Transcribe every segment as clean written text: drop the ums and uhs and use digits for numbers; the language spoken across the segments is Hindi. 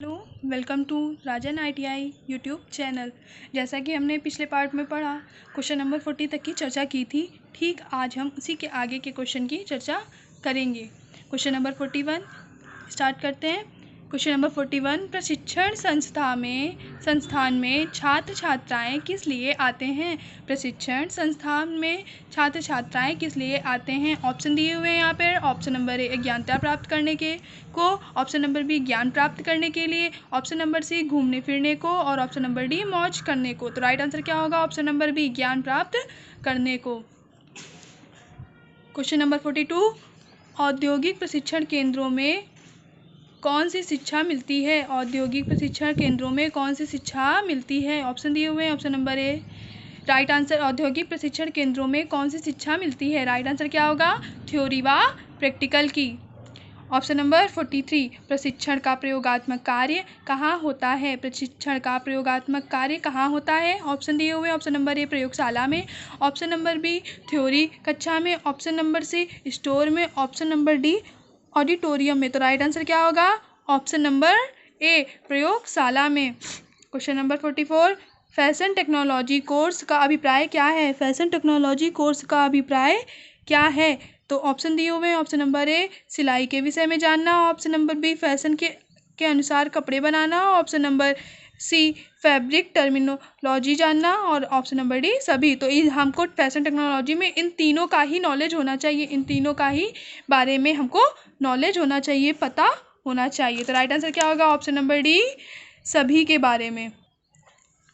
Hello, welcome to Rajan ITI YouTube channel. जैसा कि हमने पिछले पार्ट में पढ़ा, क्वेश्चन नंबर 40 तक की चर्चा की थी। ठीक आज हम उसी के आगे के क्वेश्चन की चर्चा करेंगे। क्वेश्चन नंबर 41 स्टार्ट करते हैं। क्वेश्चन नंबर 41, प्रशिक्षण संस्थान में छात्र छात्राएँ किस लिए आते हैं? प्रशिक्षण संस्थान में छात्र छात्राएँ किस लिए आते हैं? ऑप्शन दिए हुए हैं यहाँ पर। ऑप्शन नंबर ए अज्ञानता प्राप्त करने के को, ऑप्शन नंबर बी ज्ञान प्राप्त करने के लिए, ऑप्शन नंबर सी घूमने फिरने को और ऑप्शन नंबर डी मौज करने को। तो राइट आंसर क्या होगा? ऑप्शन नंबर बी ज्ञान प्राप्त करने को। क्वेश्चन नंबर 42, औद्योगिक प्रशिक्षण केंद्रों में कौन सी शिक्षा मिलती है? औद्योगिक प्रशिक्षण केंद्रों में कौन सी शिक्षा मिलती है? ऑप्शन दिए हुए हैं। ऑप्शन नंबर ए राइट आंसर, औद्योगिक प्रशिक्षण केंद्रों में कौन सी शिक्षा मिलती है? राइट आंसर क्या होगा? थ्योरी व प्रैक्टिकल की। ऑप्शन नंबर 43, प्रशिक्षण का प्रयोगात्मक कार्य कहाँ होता है? प्रशिक्षण का प्रयोगात्मक कार्य कहाँ होता है? ऑप्शन दिए हुए। ऑप्शन नंबर ए प्रयोगशाला में, ऑप्शन नंबर बी थ्योरी कक्षा में, ऑप्शन नंबर सी स्टोर में, ऑप्शन नंबर डी ऑडिटोरियम में। तो राइट आंसर क्या होगा? ऑप्शन नंबर ए प्रयोगशाला में। Question number 44, fashion technology course का अभिप्राय क्या है? फैशन टेक्नोलॉजी कोर्स का अभिप्राय क्या है? तो ऑप्शन दिए हुए हैं। ऑप्शन नंबर ए सिलाई के विषय में जानना, ऑप्शन नंबर बी फैशन के अनुसार कपड़े बनाना, option number C fabric terminology जानना और ऑप्शन नंबर डी सभी। तो हमको फैशन टेक्नोलॉजी में इन तीनों का ही नॉलेज होना चाहिए, इन तीनों का ही बारे में हमको नॉलेज होना चाहिए, पता होना चाहिए। तो राइट आंसर क्या होगा? ऑप्शन नंबर डी सभी के बारे में।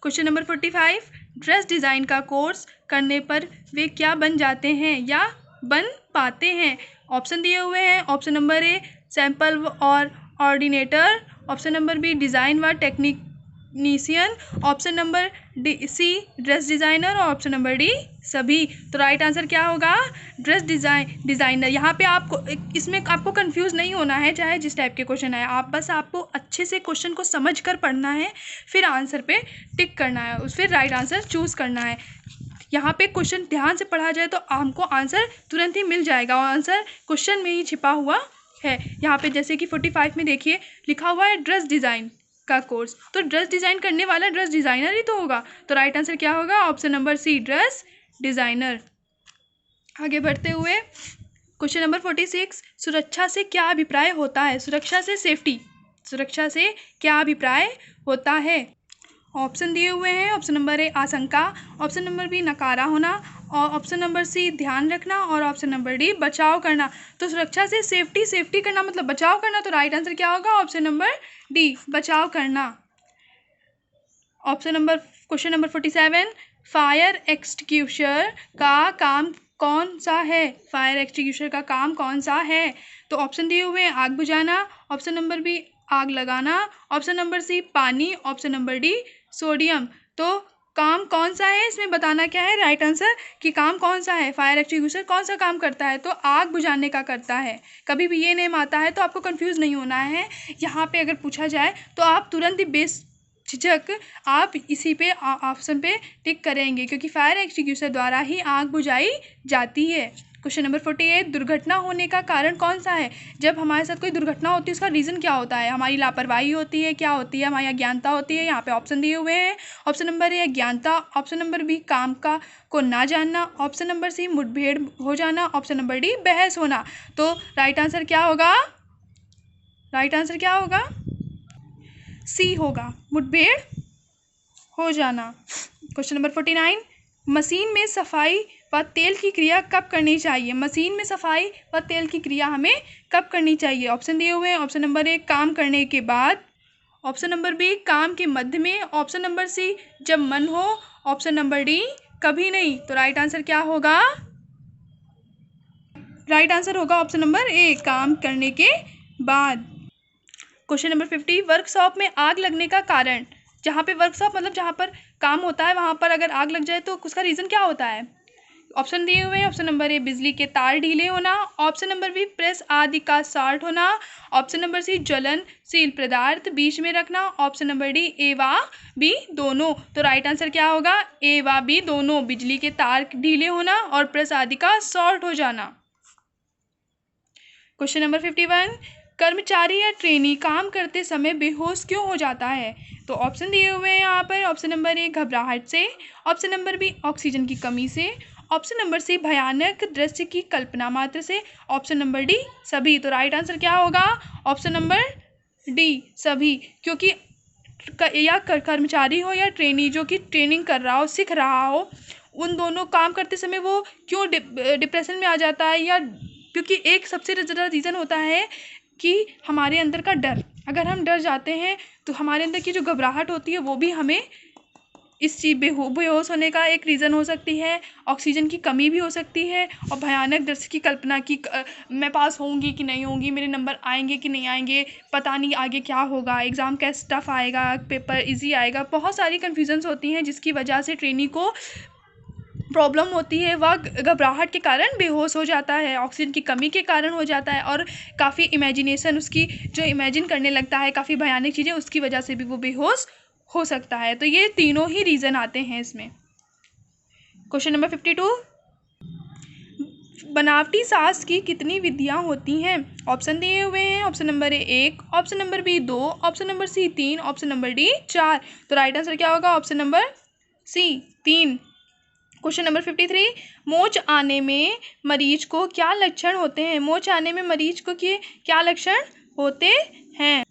क्वेश्चन नंबर 45, ड्रेस डिज़ाइन का कोर्स करने पर वे क्या बन जाते हैं या बन पाते हैं? ऑप्शन दिए हुए हैं। ऑप्शन नंबर ए सैंपल और ऑर्डिनेटर, ऑप्शन नंबर बी डिज़ाइन व technician, option number D C dress designer और ऑप्शन नंबर डी सभी। तो राइट आंसर क्या होगा? Dress designer. यहाँ पे आपको इसमें आपको कंफ्यूज नहीं होना है, चाहे जिस टाइप के क्वेश्चन आए, आपको अच्छे से क्वेश्चन को समझ कर पढ़ना है, फिर आंसर पे टिक करना है, फिर राइट आंसर चूज़ करना है। यहाँ पे क्वेश्चन ध्यान से पढ़ा जाए तो हमको आंसर तुरंत ही मिल जाएगा और आंसर क्वेश्चन में ही छिपा हुआ है। यहाँ पे जैसे कि 45 में देखिए लिखा हुआ है ड्रेस डिज़ाइन का कोर्स, तो ड्रेस डिज़ाइन करने वाला ड्रेस डिज़ाइनर ही तो होगा। तो राइट आंसर क्या होगा? Option number C dress designer. आगे बढ़ते हुए क्वेश्चन नंबर 46, सुरक्षा से क्या अभिप्राय होता है? सुरक्षा से सेफ्टी, सुरक्षा से क्या अभिप्राय होता है? ऑप्शन दिए हुए हैं। ऑप्शन नंबर ए आशंका, ऑप्शन नंबर बी नकारा होना और ऑप्शन नंबर सी ध्यान रखना और ऑप्शन नंबर डी बचाव करना। तो सुरक्षा से सेफ्टी करना मतलब बचाव करना। तो राइट आंसर क्या होगा? ऑप्शन नंबर डी बचाव करना। क्वेश्चन नंबर 47, फायर एक्सटिंग्विशर का काम कौन सा है? फायर एक्सटिंग्विशर का काम कौन सा है? तो ऑप्शन दिए हुए हैं आग बुझाना, ऑप्शन नंबर बी आग लगाना, ऑप्शन नंबर सी पानी, ऑप्शन नंबर डी सोडियम। तो काम कौन सा है इसमें बताना क्या है? राइट आंसर कि काम कौन सा है, फायर एक्सटिंग्विशर कौन सा काम करता है? तो आग बुझाने का करता है। कभी भी ये नेम आता है तो आपको कंफ्यूज नहीं होना है। यहाँ पे अगर पूछा जाए तो आप तुरंत ही बेझिझक आप इसी पे ऑप्शन पे टिक करेंगे, क्योंकि फायर एक्सटिंग्विशर द्वारा ही आग बुझाई जाती है। क्वेश्चन नंबर 48, दुर्घटना होने का कारण कौन सा है? जब हमारे साथ कोई दुर्घटना होती है उसका रीज़न क्या होता है? हमारी लापरवाही होती है, क्या होती है? हमारी अज्ञानता होती है। यहाँ पे ऑप्शन दिए हुए हैं। ऑप्शन नंबर ए अज्ञानता, ऑप्शन नंबर बी काम को ना जानना, ऑप्शन नंबर सी मुठभेड़ हो जाना, ऑप्शन नंबर डी बहस होना। तो राइट आंसर क्या होगा? राइट आंसर क्या होगा? सी होगा, मुठभेड़ हो जाना। क्वेश्चन नंबर 49, मशीन में सफाई व तेल की क्रिया कब करनी चाहिए? मशीन में सफाई व तेल की क्रिया हमें कब करनी चाहिए? ऑप्शन दिए हुए हैं। ऑप्शन नंबर ए काम करने के बाद, ऑप्शन नंबर बी काम के मध्य में, ऑप्शन नंबर सी जब मन हो, ऑप्शन नंबर डी कभी नहीं। तो राइट आंसर क्या होगा? राइट आंसर होगा ऑप्शन नंबर ए काम करने के बाद। क्वेश्चन नंबर 50, वर्कशॉप में आग लगने का कारण। जहाँ पे वर्कशॉप मतलब जहाँ पर काम होता है वहाँ पर अगर आग लग जाए तो उसका रीज़न क्या होता है? ऑप्शन दिए हुए हैं। ऑप्शन नंबर ए बिजली के तार ढीले होना, ऑप्शन नंबर बी प्रेस आदि का शॉर्ट होना, ऑप्शन नंबर सी ज्वलनशील पदार्थ बीच में रखना, ऑप्शन नंबर डी ए व बी दोनों। तो राइट आंसर क्या होगा? ए व बी दोनों, बिजली के तार ढीले होना और प्रेस आदि का शॉर्ट हो जाना। क्वेश्चन नंबर 51, कर्मचारी या ट्रेनी काम करते समय बेहोश क्यों हो जाता है? तो ऑप्शन दिए हुए हैं यहाँ पर। ऑप्शन नंबर ए घबराहट से, ऑप्शन नंबर बी ऑक्सीजन की कमी से, ऑप्शन नंबर सी भयानक दृश्य की कल्पना मात्र से, ऑप्शन नंबर डी सभी। तो राइट आंसर क्या होगा? ऑप्शन नंबर डी सभी। क्योंकि या कर्मचारी हो या ट्रेनी जो कि ट्रेनिंग कर रहा हो, सीख रहा हो, उन दोनों काम करते समय वो क्यों डिप्रेशन में आ जाता है, या क्योंकि एक सबसे ज़्यादा रीज़न होता है कि हमारे अंदर का डर। अगर हम डर जाते हैं तो हमारे अंदर की जो घबराहट होती है वो भी हमें इस चीज़ बेहोश होने का एक रीज़न हो सकती है। ऑक्सीजन की कमी भी हो सकती है, और भयानक दृश्य की कल्पना की मैं पास होऊंगी कि नहीं होंगी, मेरे नंबर आएंगे कि नहीं आएंगे, पता नहीं आगे क्या होगा, एग्ज़ाम कैसा टफ आएगा, पेपर इजी आएगा। बहुत सारी कन्फ्यूजन्स होती हैं जिसकी वजह से ट्रेनी को प्रॉब्लम होती है। वह घबराहट के कारण बेहोश हो जाता है, ऑक्सीजन की कमी के कारण हो जाता है, और काफ़ी इमेजिनेशन उसकी जो इमेजिन करने लगता है काफ़ी भयानक चीज़ें, उसकी वजह से भी वो बेहोश हो सकता है। तो ये तीनों ही रीज़न आते हैं इसमें। क्वेश्चन नंबर 52, बनावटी सांस की कितनी विधियाँ होती हैं? ऑप्शन दिए हुए हैं। Option number A 1, option number B 2, option number C 3, option number D 4। तो राइट आंसर क्या होगा? Option number C 3। Question number 53, मोच आने में मरीज को क्या लक्षण होते हैं? मोच आने में मरीज को क्या लक्षण होते हैं?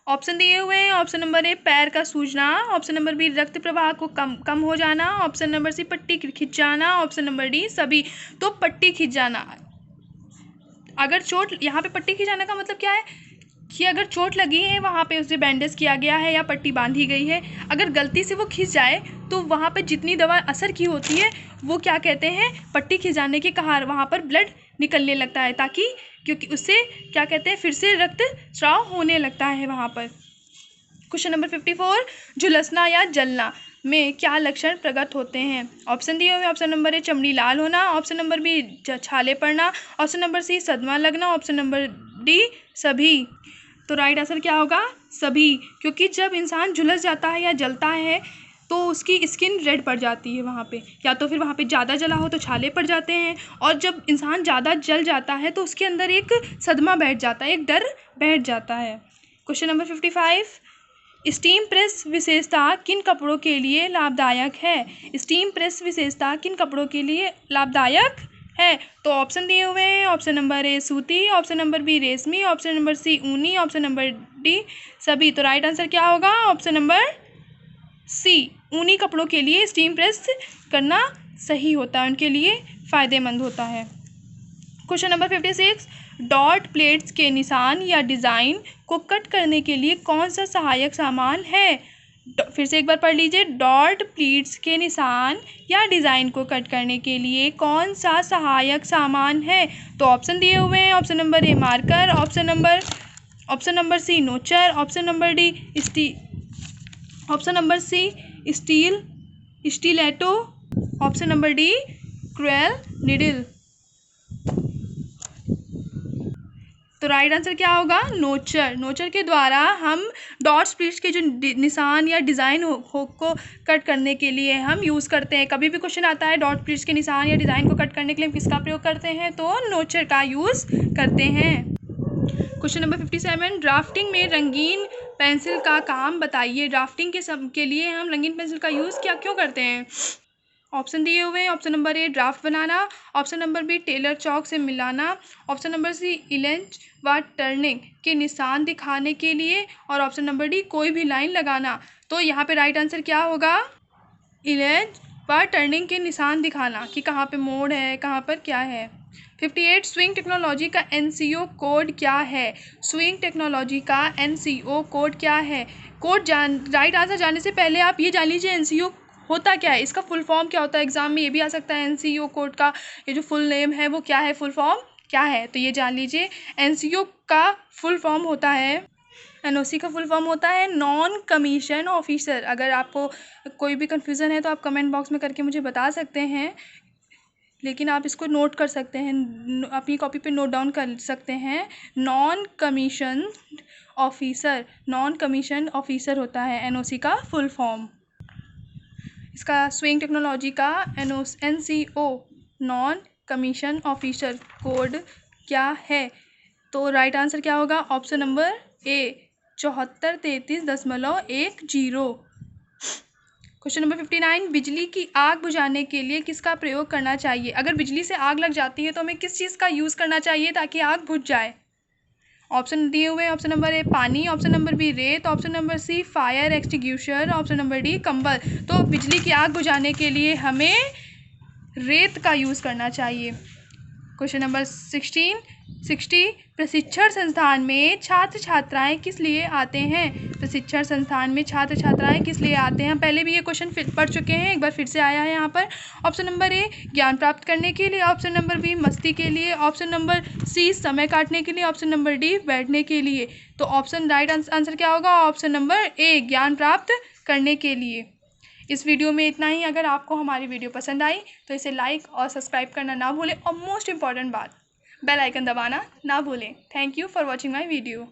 ऑप्शन दिए हुए हैं। ऑप्शन नंबर ए पैर का सूजना, ऑप्शन नंबर बी रक्त प्रवाह को कम हो जाना, ऑप्शन नंबर सी पट्टी खिंच जाना, ऑप्शन नंबर डी सभी। तो पट्टी खिंच जाना, अगर चोट, यहाँ पे पट्टी खिंचाने का मतलब क्या है कि अगर चोट लगी है वहाँ पे उसे बैंडेज किया गया है या पट्टी बांधी गई है, अगर गलती से वो खिंच जाए तो वहाँ पे जितनी दवा असर की होती है वो क्या कहते हैं? पट्टी खिंचाने के कारण वहाँ पर ब्लड निकलने लगता है, ताकि क्योंकि उससे क्या कहते हैं, फिर से रक्त स्राव होने लगता है वहाँ पर। क्वेश्चन नंबर 54, झुलसना या जलना में क्या लक्षण प्रकट होते हैं? ऑप्शन दिए हुए। ऑप्शन नंबर ए चमड़ी लाल होना, ऑप्शन नंबर बी छाले पड़ना, ऑप्शन नंबर सी सदमा लगना, ऑप्शन नंबर डी सभी। तो राइट आंसर क्या होगा? सभी। क्योंकि जब इंसान झुलस जाता है या जलता है तो उसकी स्किन रेड पड़ जाती है वहाँ पे, या तो फिर वहाँ पे ज़्यादा जला हो तो छाले पड़ जाते हैं, और जब इंसान ज़्यादा जल जाता है तो उसके अंदर एक सदमा बैठ जाता है, एक डर बैठ जाता है। क्वेश्चन नंबर 55, स्टीम प्रेस विशेषता किन कपड़ों के लिए लाभदायक है? स्टीम प्रेस विशेषता किन कपड़ों के लिए लाभदायक है? तो ऑप्शन दिए हुए हैं। ऑप्शन नंबर ए सूती, ऑप्शन नंबर बी रेशमी, ऑप्शन नंबर सी ऊनी, ऑप्शन नंबर डी सभी। तो राइट आंसर क्या होगा? ऑप्शन नंबर सी, ऊनी कपड़ों के लिए स्टीम प्रेस करना सही होता है, उनके लिए फ़ायदेमंद होता है। क्वेश्चन नंबर 56, डॉट प्लेट्स के निशान या डिज़ाइन को कट करने के लिए कौन सा सहायक सामान है? फिर से एक बार पढ़ लीजिए, डॉट प्लेट्स के निशान या डिज़ाइन को कट करने के लिए कौन सा सहायक सामान है? तो ऑप्शन दिए हुए हैं। Option number A marker, option number C notcher, option number D option number C stiletto, option number D crewel needle. तो राइट आंसर क्या होगा? नोचर। नोचर के द्वारा हम डॉट स्प्लिट्स के जो निशान या डिज़ाइन को कट करने के लिए हम यूज़ करते हैं। कभी भी क्वेश्चन आता है डॉट स्प्लिट्स के निशान या डिज़ाइन को कट करने के लिए हम किसका प्रयोग करते हैं? तो नोचर का यूज़ करते हैं। क्वेश्चन नंबर 57, ड्राफ्टिंग में रंगीन पेंसिल का काम बताइए। ड्राफ्टिंग के लिए हम रंगीन पेंसिल का यूज़ क्यों करते हैं? ऑप्शन दिए हुए हैं। ऑप्शन नंबर ए ड्राफ्ट बनाना, option number B tailor chalk से मिलाना, ऑप्शन नंबर सी इलेंज व टर्निंग के निशान दिखाने के लिए, और ऑप्शन नंबर डी कोई भी लाइन लगाना। तो यहाँ पे राइट आंसर क्या होगा? इलेंज व टर्निंग के निशान दिखाना कि कहाँ पे मोड़ है, कहाँ पर क्या है। 58, स्विंग टेक्नोलॉजी का NCO कोड क्या है? स्विंग टेक्नोलॉजी का NCO कोड क्या है? राइट आंसर जानने से पहले आप ये जान लीजिए NCO होता क्या है, इसका फुल फॉर्म क्या होता है। एग्जाम में ये भी आ सकता है NCO कोड का ये जो फुल नेम है वो क्या है, फुल फॉर्म क्या है, तो ये जान लीजिए। NCO का फुल फॉर्म होता है, NOC का फुल फॉर्म होता है नॉन कमीशन ऑफिसर। अगर आपको कोई भी कन्फ्यूज़न है तो आप कमेंट बॉक्स में करके मुझे बता सकते हैं, लेकिन आप इसको नोट कर सकते हैं, अपनी कॉपी पे नोट डाउन कर सकते हैं। Non commission officer, non commission officer होता है NOC का फुल फॉर्म। इसका स्विंग टेक्नोलॉजी का NCO non commission officer code क्या है? तो राइट आंसर क्या होगा? ऑप्शन नंबर ए 7433.10। क्वेश्चन नंबर 59, बिजली की आग बुझाने के लिए किसका प्रयोग करना चाहिए? अगर बिजली से आग लग जाती है तो हमें किस चीज़ का यूज़ करना चाहिए ताकि आग बुझ जाए? ऑप्शन दिए हुए हैं, ऑप्शन नंबर ए पानी, ऑप्शन नंबर बी रेत, option number C fire extinguisher, option number D कंबल। तो बिजली की आग बुझाने के लिए हमें रेत का यूज़ करना चाहिए। क्वेश्चन नंबर 60, प्रशिक्षण संस्थान में छात्र छात्राएं किस लिए आते हैं? प्रशिक्षण संस्थान में छात्र छात्राएं किस लिए आते हैं? पहले भी ये क्वेश्चन पढ़ चुके हैं, एक बार फिर से आया है यहाँ पर। ऑप्शन नंबर ए ज्ञान प्राप्त करने के लिए, ऑप्शन नंबर बी मस्ती के लिए, ऑप्शन नंबर सी समय काटने के लिए, ऑप्शन नंबर डी बैठने के लिए। तो ऑप्शन राइट आंसर क्या होगा? ऑप्शन नंबर ए ज्ञान प्राप्त करने के लिए। इस वीडियो में इतना ही। अगर आपको हमारी वीडियो पसंद आई तो इसे लाइक और सब्सक्राइब करना ना भूलें और मोस्ट इम्पॉर्टेंट बात, बेल आइकन दबाना ना भूलें। Thank you for watching my video.